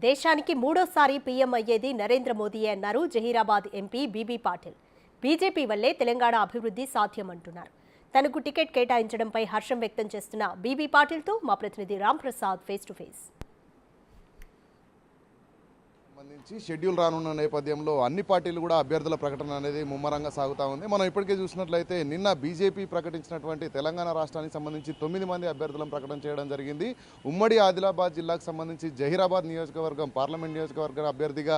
దేశానికి మూడోసారి పీఎం అయ్యేది నరేంద్ర మోదీయే అన్నారు Zaheerabad MP BB Patil. BJP వల్లే తెలంగాణ అభివృద్ధి సాధ్యమంటున్నారు. తనకు టికెట్ కేటాయించడంపై హర్షం వ్యక్తం చేస్తున్న బీబీ పాటిల్తో మా ప్రతినిధి Ram Prasad face to face. సంబంధించి షెడ్యూల్ రానున్న నేపథ్యంలో అన్ని పార్టీలు కూడా అభ్యర్థుల ప్రకటన అనేది ముమ్మరంగా సాగుతూ ఉంది. మనం ఇప్పటికే చూసినట్లయితే నిన్న బీజేపీ ప్రకటించినటువంటి తెలంగాణ రాష్ట్రానికి సంబంధించి 9 మంది అభ్యర్థులను ప్రకటన చేయడం జరిగింది. ఉమ్మడి ఆదిలాబాద్ జిల్లాకు సంబంధించి జహీరాబాద్ నియోజకవర్గం పార్లమెంట్ నియోజకవర్గం అభ్యర్థిగా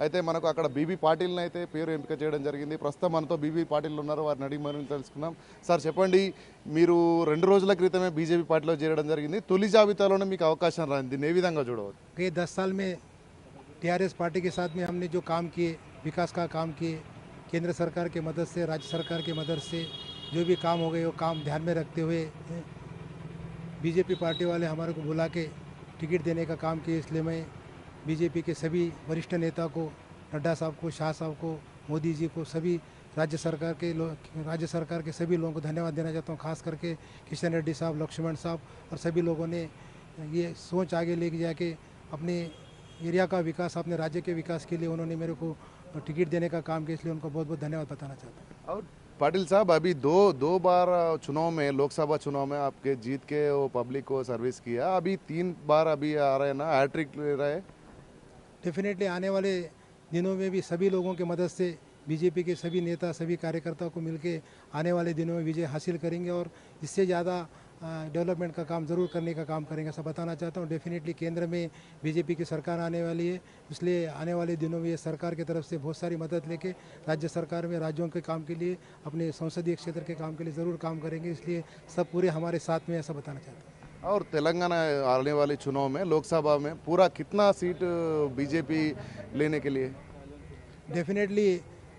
అయితే మనకు అక్కడ బీబీ పాటిల్ని అయితే పేరు ఎంపిక చేయడం జరిగింది. ప్రస్తుతం మనతో బీబీ పాటిల్ ఉన్నారు, వారిని అడిగి మరింత తెలుసుకుందాం. సార్ చెప్పండి, మీరు 2 రోజుల క్రితమే బీజేపీ పార్టీలో చేరడం జరిగింది. తొలి జాబితాలోనే మీకు అవకాశం రాంది, దీన్ని ఏ విధంగా చూడవచ్చు? 10 साल में टीआरएस पार्टी के साथ में हमने जो काम किए, विकास का काम किए, केंद्र सरकार की मदद से, राज्य सरकार की मदद से जो भी काम हो गए वो काम ध्यान में रखते हुए बीजेपी पार्टी वाले हमारे को बुला के टिकट देने का काम किए। इसलिए मैं बीजेपी के सभी वरिष्ठ नेता को, नड्डा साहब को, शाह साहब को, मोदी जी को, सभी राज्य सरकार के सभी लोगों को धन्यवाद देना चाहता हूँ। खास करके किशन रेड्डी साहब, लक्ष्मण साहब और सभी लोगों ने ये सोच आगे लेके जाके अपने एरिया का विकास, अपने राज्य के विकास के लिए उन्होंने मेरे को टिकट देने का काम किया, इसलिए उनको बहुत बहुत धन्यवाद बताना चाहता हूँ। और पाटिल साहब, अभी दो बार चुनाव में, लोकसभा चुनाव में आपके जीत के वो पब्लिक को सर्विस किया, अभी 3 बार अभी आ रहे हैं ना, हैट्रिक ले रहे? डेफिनेटली आने वाले दिनों में भी सभी लोगों की मदद से बीजेपी के सभी नेता, सभी कार्यकर्ताओं को मिलके आने वाले दिनों में विजय हासिल करेंगे और इससे ज़्यादा डेवलपमेंट का काम ज़रूर करने का काम करेंगे, ऐसा बताना चाहता हूँ। डेफिनेटली केंद्र में बीजेपी की सरकार आने वाली है, इसलिए आने वाले दिनों में ये सरकार की तरफ से बहुत सारी मदद लेके राज्य सरकार में राज्यों के काम के लिए, अपने संसदीय क्षेत्र के काम के लिए ज़रूर काम करेंगे, इसलिए सब पूरे हमारे साथ में, ऐसा बताना चाहता हूँ। और तेलंगाना आने वाले चुनाव में, लोकसभा में पूरा कितना सीट बीजेपी लेने के लिए? डेफिनेटली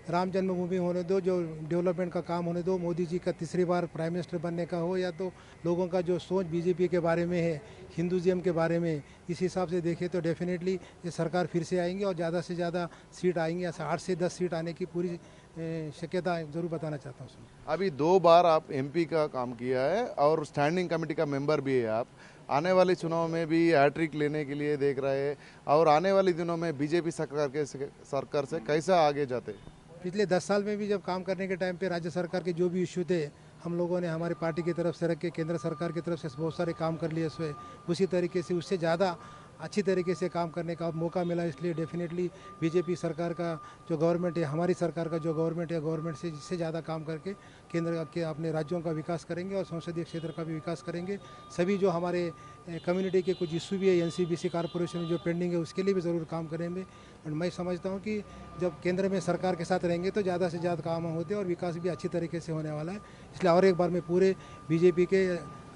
राम जन्मभूमि होने दो, जो डेवलपमेंट का काम होने दो, मोदी जी का 3री बार प्राइम मिनिस्टर बनने का हो, या तो लोगों का जो सोच बीजेपी के बारे में है, हिंदुज़म के बारे में, इस हिसाब से देखें तो डेफिनेटली ये सरकार फिर से आएंगे और ज़्यादा से ज़्यादा सीट आएंगी। ऐसा 8 से 10 सीट आने की पूरी शक्यता ज़रूर बताना चाहता हूँ। अभी 2 बार आप एमपी का काम किया है और स्टैंडिंग कमेटी का मेंबर भी है आप। आने वाले चुनाव में भी हैट्रिक लेने के लिए देख रहे हैं और आने वाले दिनों में बीजेपी सरकार से कैसा आगे जाते? पिछले 10 साल में भी जब काम करने के टाइम पे राज्य सरकार के जो भी इशू थे, हम लोगों ने हमारे पार्टी की तरफ से रख के केंद्र सरकार की तरफ से बहुत सारे काम कर लिए उसमें, उसी तरीके से उससे ज़्यादा अच्छी तरीके से काम करने का मौका मिला। इसलिए डेफिनेटली बीजेपी सरकार का जो गवर्नमेंट है, हमारी सरकार का जो गवर्नमेंट है, गवर्नमेंट से जिससे ज़्यादा काम करके केंद्र के अपने राज्यों का विकास करेंगे और संसदीय क्षेत्र का भी विकास करेंगे। सभी जो हमारे कम्युनिटी के कुछ इशू भी है, एनसीबीसी कॉर्पोरेशन में जो पेंडिंग है, उसके लिए भी ज़रूर काम करेंगे। और मैं समझता हूँ कि जब केंद्र में सरकार के साथ रहेंगे तो ज़्यादा से ज़्यादा काम होते हैं और विकास भी अच्छी तरीके से होने वाला है। इसलिए और एक बार मैं पूरे बीजेपी के,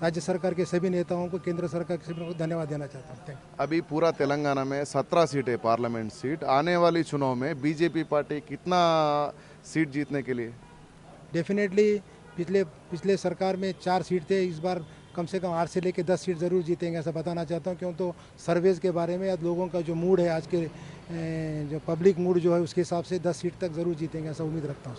राज्य सरकार के सभी नेताओं को, केंद्र सरकार के सभी को धन्यवाद देना चाहता हूँ। अभी पूरा तेलंगाना में 17 सीटें पार्लियामेंट सीट, आने वाली चुनाव में बीजेपी पार्टी कितना सीट जीतने के लिए? डेफिनेटली पिछले सरकार में 4 सीट थे, इस बार कम से कम 8 से लेकर 10 सीट ज़रूर जीतेंगे, ऐसा बताना चाहता हूँ। क्यों तो सर्वेज के बारे में या लोगों का जो मूड है, आज के जो पब्लिक मूड जो है, उसके हिसाब से 10 सीट तक ज़रूर जीतेंगे, ऐसा उम्मीद रखता हूँ।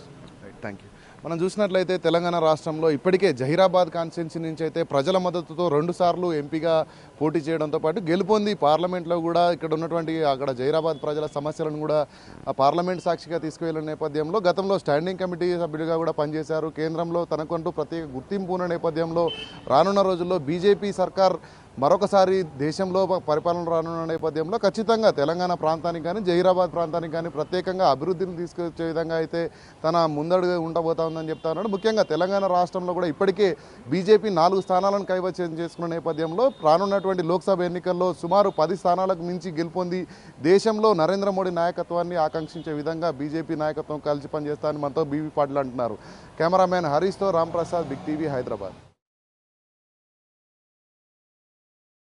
Thank you. మనం చూసినట్లయితే తెలంగాణ రాష్ట్రంలో ఇప్పటికే జహీరాబాద్ కాన్స్టిట్యున్సీ నుంచి అయితే ప్రజల మద్దతుతో 2 సార్లు ఎంపీగా పోటీ చేయడంతో పాటు గెలుపొంది పార్లమెంట్లో కూడా ఇక్కడ ఉన్నటువంటి అక్కడ జహీరాబాద్ ప్రజల సమస్యలను కూడా పార్లమెంట్ సాక్షిగా తీసుకువెళ్ళిన నేపథ్యంలో గతంలో స్టాండింగ్ కమిటీ సభ్యుడిగా కూడా పనిచేశారు. కేంద్రంలో తనకంటూ ప్రత్యేక గుర్తింపు ఉన్న నేపథ్యంలో రానున్న రోజుల్లో బీజేపీ సర్కార్ మరొకసారి దేశంలో పరిపాలన రానున్న నేపథ్యంలో ఖచ్చితంగా తెలంగాణ ప్రాంతానికి కానీ జహీరాబాద్ ప్రాంతానికి కానీ ప్రత్యేకంగా అభివృద్ధిని తీసుకొచ్చే విధంగా అయితే తన ముందడుగు ఉండబోతా ఉందని చెప్తా ఉన్నాడు. ముఖ్యంగా తెలంగాణ రాష్ట్రంలో కూడా ఇప్పటికే బీజేపీ 4 స్థానాలను కైవసం చేసుకున్న నేపథ్యంలో రానున్నటువంటి లోక్సభ ఎన్నికల్లో సుమారు 10 స్థానాలకు మించి గెలుపొంది దేశంలో నరేంద్ర మోడీ నాయకత్వాన్ని ఆకాంక్షించే విధంగా బీజేపీ నాయకత్వం కలిసి పనిచేస్తామని మనతో బీబీ పాటిల్ అంటున్నారు. కెమెరామ్యాన్ హరీష్తో రామ్ ప్రసాద్, బిగ్ టీవీ, హైదరాబాద్.